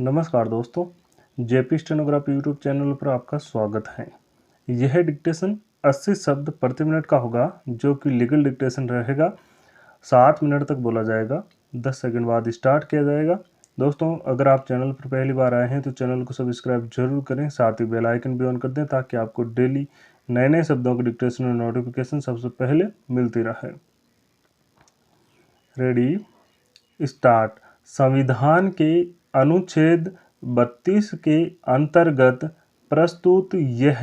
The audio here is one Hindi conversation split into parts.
नमस्कार दोस्तों, जेपी स्टेनोग्राफी यूट्यूब चैनल पर आपका स्वागत है। यह डिक्टेशन 80 शब्द प्रति मिनट का होगा, जो कि लीगल डिक्टेशन रहेगा। 7 मिनट तक बोला जाएगा, 10 सेकंड बाद स्टार्ट किया जाएगा। दोस्तों, अगर आप चैनल पर पहली बार आए हैं तो चैनल को सब्सक्राइब जरूर करें, साथ ही बेल आइकन भी ऑन कर दें ताकि आपको डेली नए नए शब्दों के डिक्टेशन और नोटिफिकेशन सबसे पहले मिलती रहे। Ready start. संविधान के अनुच्छेद 32 के अंतर्गत प्रस्तुत यह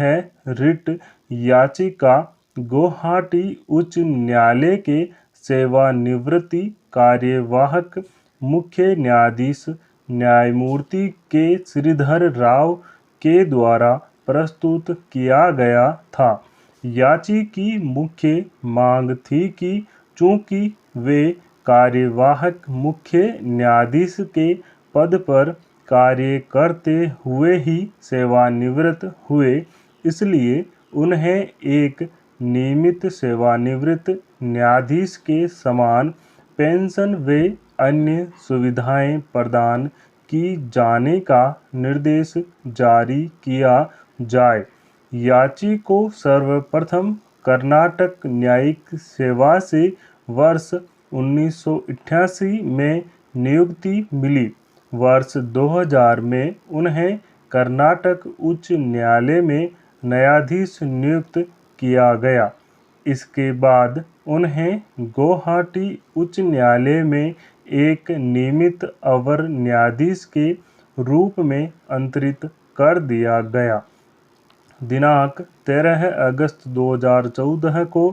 रिट याचिका गुवाहाटी उच्च न्यायालय के सेवानिवृत्त कार्यवाहक मुख्य न्यायाधीश न्यायमूर्ति के श्रीधर राव के द्वारा प्रस्तुत किया गया था। याचिका की मुख्य मांग थी कि चूंकि वे कार्यवाहक मुख्य न्यायाधीश के पद पर कार्य करते हुए ही सेवानिवृत्त हुए, इसलिए उन्हें एक नियमित सेवानिवृत्त न्यायाधीश के समान पेंशन व अन्य सुविधाएं प्रदान की जाने का निर्देश जारी किया जाए। याचिका को सर्वप्रथम कर्नाटक न्यायिक सेवा से वर्ष 1988 में नियुक्ति मिली। वर्ष 2000 में उन्हें कर्नाटक उच्च न्यायालय में न्यायाधीश नियुक्त किया गया। इसके बाद उन्हें गुवाहाटी उच्च न्यायालय में एक नियमित अवर न्यायाधीश के रूप में अंतरित कर दिया गया। दिनांक 13 अगस्त 2014 को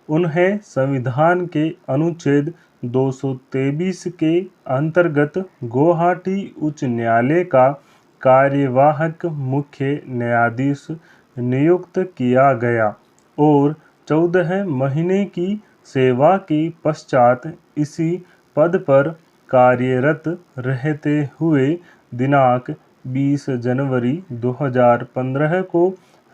उन्हें संविधान के अनुच्छेद 223 के अंतर्गत गुवाहाटी उच्च न्यायालय का कार्यवाहक मुख्य न्यायाधीश नियुक्त किया गया और 14 महीने की सेवा के पश्चात इसी पद पर कार्यरत रहते हुए दिनांक 20 जनवरी 2015 को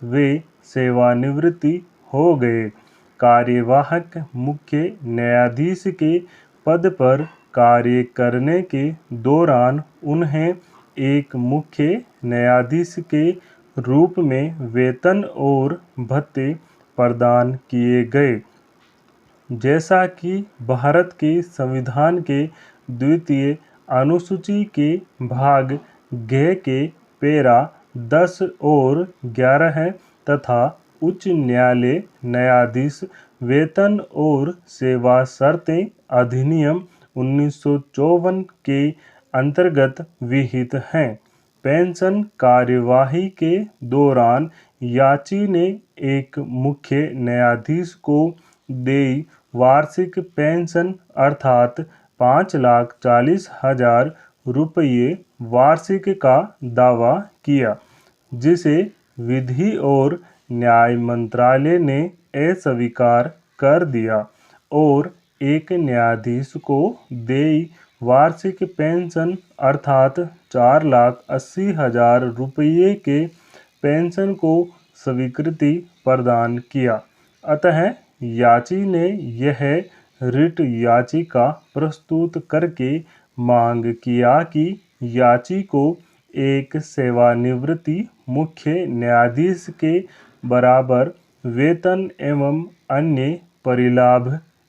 वे सेवानिवृत्ति हो गए। कार्यवाहक मुख्य न्यायाधीश के पद पर कार्य करने के दौरान उन्हें एक मुख्य न्यायाधीश के रूप में वेतन और भत्ते प्रदान किए गए। जैसा कि भारत के संविधान के द्वितीय अनुसूची के भाग ग के पैरा 10 और 11 तथा उच्च न्यायालय न्यायाधीश वेतन और सेवा शर्तें अधिनियम 1954 के अंतर्गत विहित हैं। पेंशन कार्यवाही के दौरान याची ने एक मुख्य न्यायाधीश को देय वार्षिक पेंशन अर्थात 5,40,000 रुपये वार्षिक का दावा किया, जिसे विधि और न्याय मंत्रालय ने अस्वीकार कर दिया और एक न्यायाधीश को देय वार्षिक पेंशन अर्थात 4,80,000 रुपये के पेंशन को स्वीकृति प्रदान किया। अतः याची ने यह रिट याचिका प्रस्तुत करके मांग किया कि याची को एक सेवानिवृत्ति मुख्य न्यायाधीश के बराबर वेतन एवं अन्य परिलाभ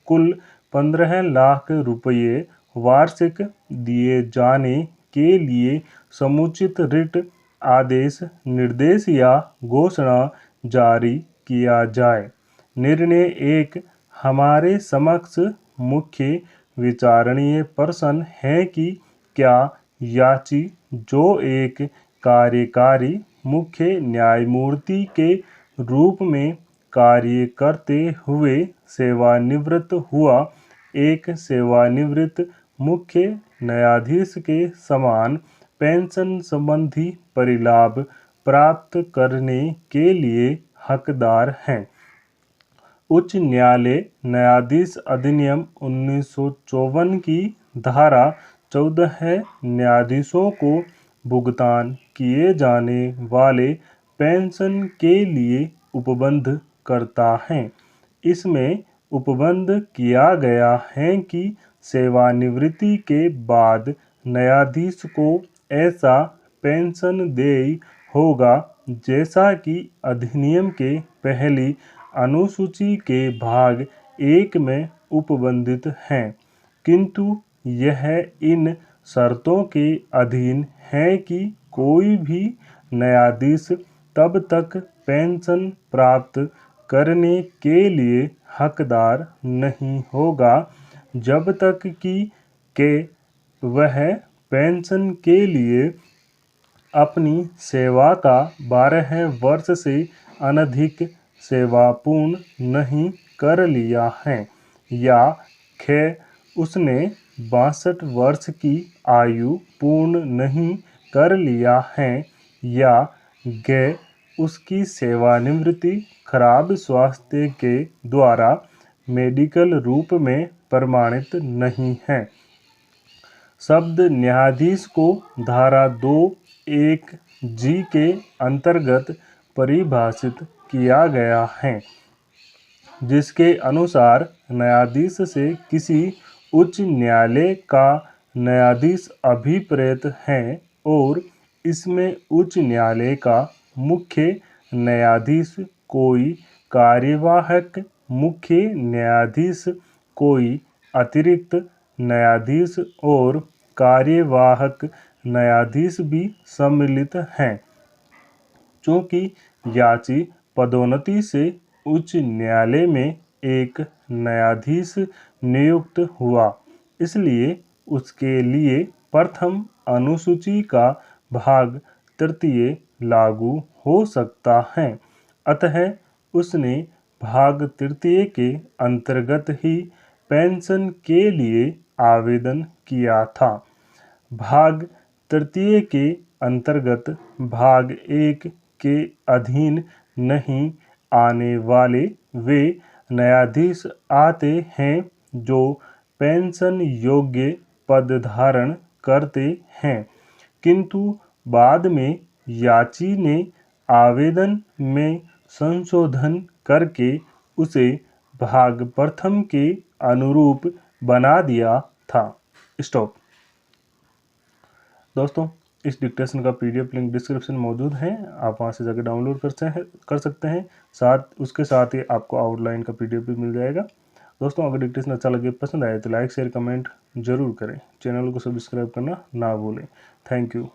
कुल 15 लाख रुपये वार्षिक दिए जाने के लिए समुचित रिट आदेश, निर्देश या घोषणा जारी किया जाए। निर्णय 1 हमारे समक्ष मुख्य विचारणीय प्रश्न है कि क्या याची, जो एक कार्यकारी मुख्य न्यायमूर्ति के रूप में कार्य करते हुए सेवानिवृत्त हुआ, एक सेवानिवृत्त मुख्य न्यायाधीश के समान पेंशन संबंधी परिलाभ प्राप्त करने के लिए हकदार हैं। उच्च न्यायालय न्यायाधीश अधिनियम 1954 की धारा 14 न्यायाधीशों को भुगतान किए जाने वाले पेंशन के लिए उपबंध करता है। इसमें उपबंध किया गया है कि सेवानिवृत्ति के बाद न्यायाधीश को ऐसा पेंशनदेयी होगा जैसा कि अधिनियम के पहली अनुसूची के भाग 1 में उपबंधित है, किंतु यह इन शर्तों के अधीन है कि कोई भी न्यायाधीश तब तक पेंशन प्राप्त करने के लिए हकदार नहीं होगा जब तक कि वह पेंशन के लिए अपनी सेवा का 12 वर्ष से अनधिक सेवा पूर्ण नहीं कर लिया है या ख उसने 62 वर्ष की आयु पूर्ण नहीं कर लिया है या ग उसकी सेवानिवृत्ति खराब स्वास्थ्य के द्वारा मेडिकल रूप में प्रमाणित नहीं है। शब्द न्यायाधीश को धारा 2(1)G के अंतर्गत परिभाषित किया गया है, जिसके अनुसार न्यायाधीश से किसी उच्च न्यायालय का न्यायाधीश अभिप्रेत है और इसमें उच्च न्यायालय का मुख्य न्यायाधीश, कोई कार्यवाहक मुख्य न्यायाधीश, कोई अतिरिक्त न्यायाधीश और कार्यवाहक न्यायाधीश भी सम्मिलित हैं। चूँकि याची पदोन्नति से उच्च न्यायालय में एक न्यायाधीश नियुक्त हुआ, इसलिए उसके लिए प्रथम अनुसूची का भाग 3 लागू हो सकता है। अतः उसने भाग 3 के अंतर्गत ही पेंशन के लिए आवेदन किया था। भाग 3 के अंतर्गत भाग 1 के अधीन नहीं आने वाले वे न्यायाधीश आते हैं जो पेंशन योग्य पद धारण करते हैं, किंतु बाद में याची ने आवेदन में संशोधन करके उसे भाग प्रथम के अनुरूप बना दिया था। स्टॉप। दोस्तों, इस डिक्टेशन का PDF लिंक डिस्क्रिप्शन में मौजूद है, आप वहां से जाकर डाउनलोड कर सकते हैं। उसके साथ ही आपको आउटलाइन का PDF भी मिल जाएगा। दोस्तों, अगर डिक्टेशन अच्छा लगे, पसंद आए तो लाइक शेयर कमेंट जरूर करें। चैनल को सब्सक्राइब करना ना भूलें। Thank you.